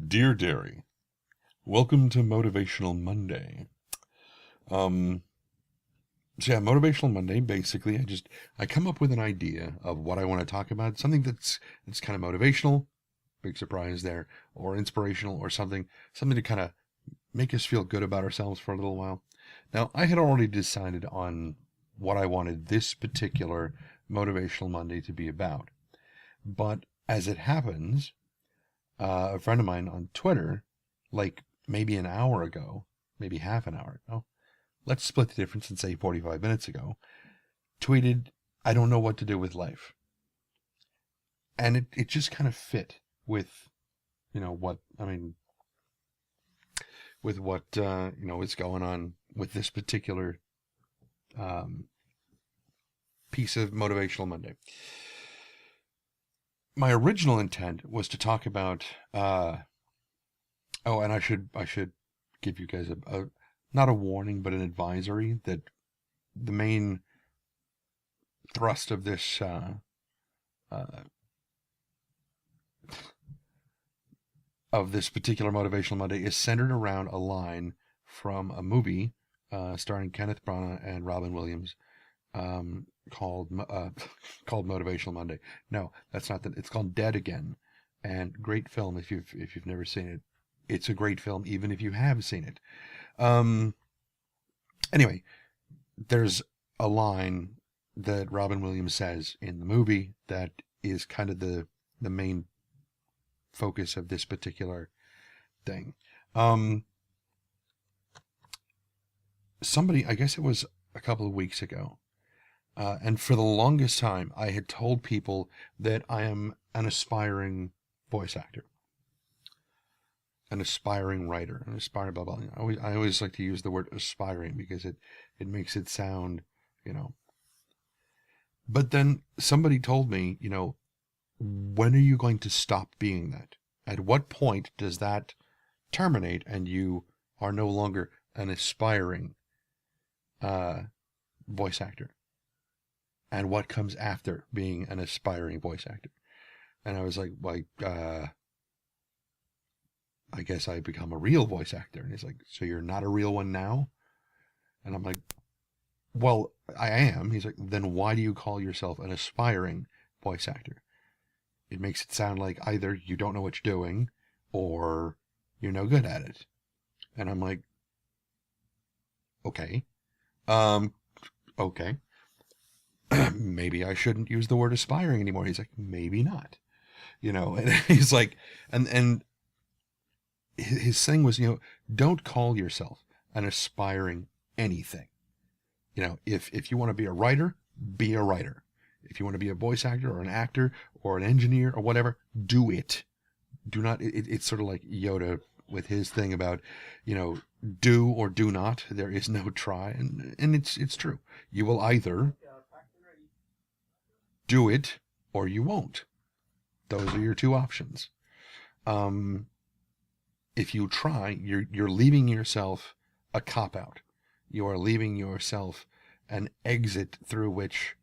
Dear Derry, welcome to Motivational Monday. Motivational Monday, basically, I come up with an idea of what I want to talk about, something that's kind of motivational, big surprise there, or inspirational, or something to kind of make us feel good about ourselves for a little while. Now, I had already decided on what I wanted this particular Motivational Monday to be about, but as it happens, a friend of mine on Twitter, like maybe an hour ago, maybe half an hour ago, let's split the difference and say 45 minutes ago, tweeted, I don't know what to do with life. And it just kind of fit with, with what, is going on with this particular piece of Motivational Monday. My original intent was to talk about, and I should give you guys a not a warning, but an advisory that the main thrust of this particular Motivational Monday is centered around a line from a movie starring Kenneth Branagh and Robin Williams called Motivational Monday. No, that's not that. It's called Dead Again, and great film if you've never seen it. It's a great film even if you have seen it. Anyway, there's a line that Robin Williams says in the movie that is kind of the main focus of this particular thing. Somebody, I guess it was a couple of weeks ago, and for the longest time, I had told people that I am an aspiring voice actor, an aspiring writer, an aspiring blah blah. I always like to use the word aspiring because it makes it sound, But then somebody told me, when are you going to stop being that? At what point does that terminate and you are no longer an aspiring voice actor? And what comes after being an aspiring voice actor? And I was like, I guess I become a real voice actor. And he's like, so you're not a real one now? And I'm like, well, I am. He's like, then why do you call yourself an aspiring voice actor? It makes it sound like either you don't know what you're doing or you're no good at it. And I'm like, okay. Okay. Maybe I shouldn't use the word aspiring anymore. He's like, maybe not. And he's like, and his thing was, don't call yourself an aspiring anything. If you want to be a writer, be a writer. If you want to be a voice actor or an actor or an engineer or whatever, do it. Do not, it's sort of like Yoda with his thing about, do or do not. There is no try. And it's true. You will either do it or you won't. Those are your two options. If you try, you're leaving yourself a cop-out. You are leaving yourself an exit through which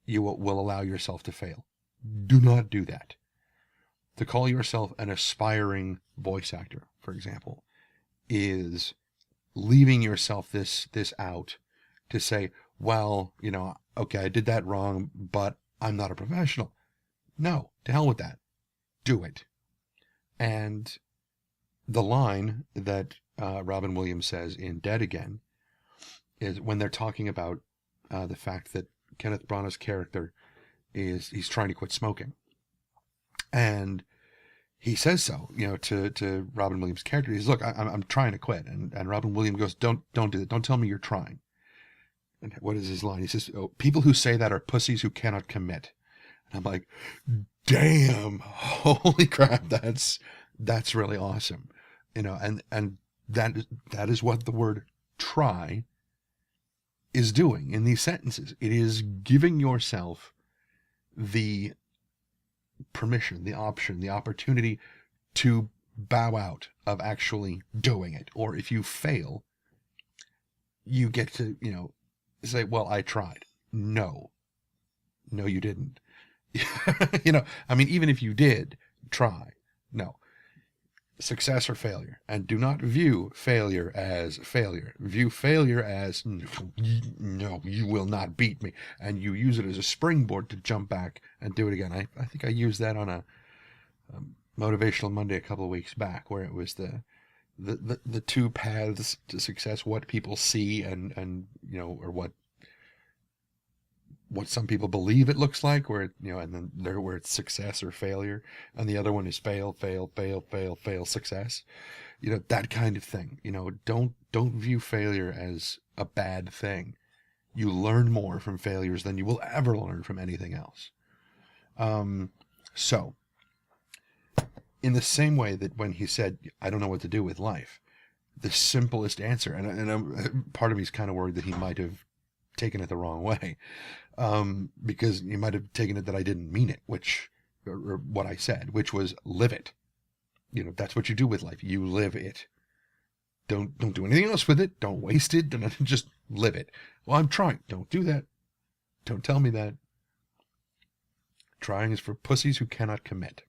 you will allow yourself to fail. Do not do that. To call yourself an aspiring voice actor, for example, is leaving yourself this out to say, well, okay, I did that wrong, but I'm not a professional. No, to hell with that. Do it. And the line that Robin Williams says in Dead Again is when they're talking about the fact that Kenneth Branagh's character he's trying to quit smoking. And he says so, to Robin Williams' character. He says, look, I'm trying to quit. And Robin Williams goes, don't do that. Don't tell me you're trying. And what is his line? He says, oh, people who say that are pussies who cannot commit. And I'm like, damn, holy crap, that's really awesome. And that is what the word try is doing in these sentences. It is giving yourself the permission, the option, the opportunity to bow out of actually doing it. Or if you fail, you get to, say, well, I tried. No, you didn't. Even if you did try, no. success or failure, and do not view failure as failure. View failure as, no, you will not beat me, and you use it as a springboard to jump back and do it again. I think I used that on a Motivational Monday a couple of weeks back, where it was the two paths to success, what people see and or what some people believe it looks like, where and then there where it's success or failure, and the other one is fail, fail, fail, fail, fail, success. That kind of thing. Don't view failure as a bad thing. You learn more from failures than you will ever learn from anything else. So, in the same way that when he said, I don't know what to do with life, the simplest answer, and part of me is kind of worried that he might have taken it the wrong way, because he might have taken it that I didn't mean it, or what I said, which was live it. That's what you do with life. You live it. Don't do anything else with it. Don't waste it. Don't just live it. Well, I'm trying. Don't do that. Don't tell me that. Trying is for pussies who cannot commit.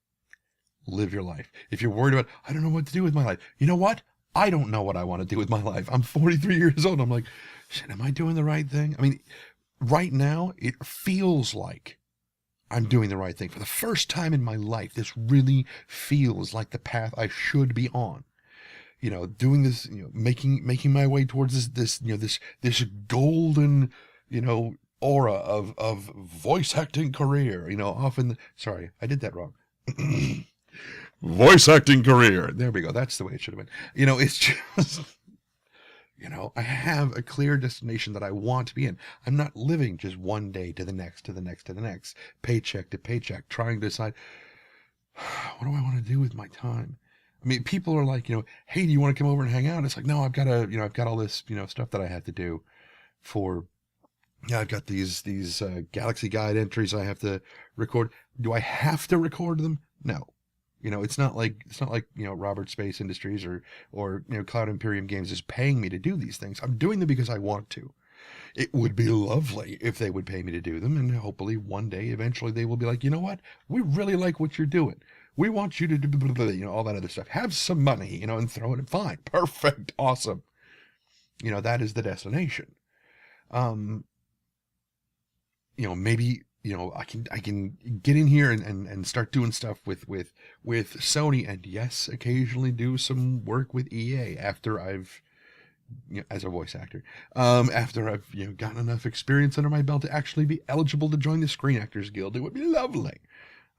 Live your life. If you're worried about, I don't know what to do with my life. You know what? I don't know what I want to do with my life. I'm 43 years old. I'm like, shit, am I doing the right thing? I mean, right now, it feels like I'm doing the right thing. For the first time in my life, this really feels like the path I should be on. Doing this, making my way towards this golden, aura of voice acting career. Sorry, I did that wrong. Voice acting career. There we go. That's the way it should have been. It's just, I have a clear destination that I want to be in. I'm not living just one day to the next, to the next, to the next, paycheck to paycheck, trying to decide, what do I want to do with my time? I mean, people are like, hey, do you want to come over and hang out? It's like, no, I've got all this, stuff that I have to do for, I've got these Galaxy Guide entries I have to record. Do I have to record them? No. It's not like Robert Space Industries or Cloud Imperium Games is paying me to do these things. I'm doing them because I want to. It would be lovely if they would pay me to do them, and hopefully one day, eventually, they will be like, you know what? We really like what you're doing. We want you to do all that other stuff. Have some money, and throw it in. Fine, perfect, awesome. That is the destination. Maybe. I can get in here and start doing stuff with Sony, and yes, occasionally do some work with EA after I've, as a voice actor, after I've, gotten enough experience under my belt to actually be eligible to join the Screen Actors Guild. It would be lovely.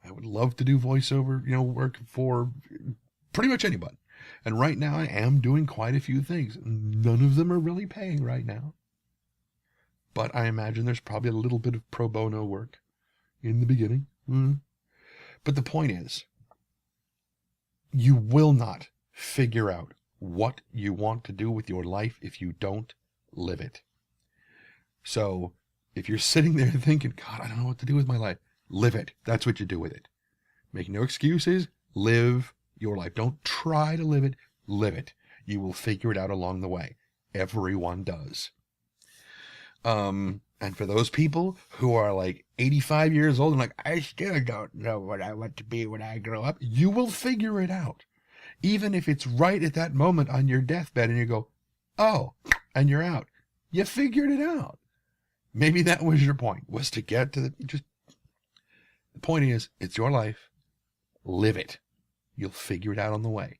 I would love to do voiceover, work for pretty much anybody. And right now I am doing quite a few things. None of them are really paying right now. But I imagine there's probably a little bit of pro bono work in the beginning. But the point is, you will not figure out what you want to do with your life if you don't live it. So if you're sitting there thinking, God, I don't know what to do with my life, live it. That's what you do with it. Make no excuses. Live your life. Don't try to live it. Live it. You will figure it out along the way. Everyone does. And for those people who are like 85 years old and like, I still don't know what I want to be when I grow up, you will figure it out. Even if it's right at that moment on your deathbed and you go, oh, and you're out. You figured it out. Maybe that was your point, was to get to the point is, it's your life. Live it. You'll figure it out on the way.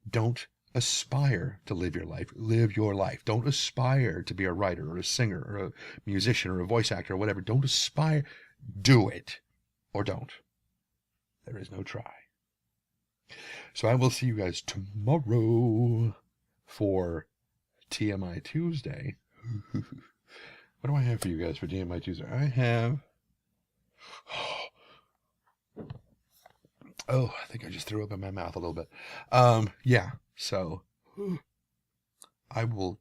Don't aspire to live your life. Live your life. Don't aspire to be a writer or a singer or a musician or a voice actor or whatever. Don't aspire. Do it. Or don't. There is no try. So I will see you guys tomorrow for TMI Tuesday. What do I have for you guys for TMI Tuesday? I have... Oh, I think I just threw up in my mouth a little bit. Yeah, so we'll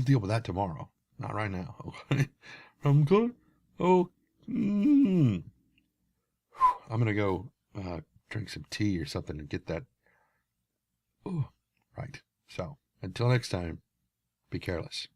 deal with that tomorrow. Not right now. Okay. I'm good. Oh, I'm gonna go drink some tea or something and get that. Oh, right. So until next time, be careless.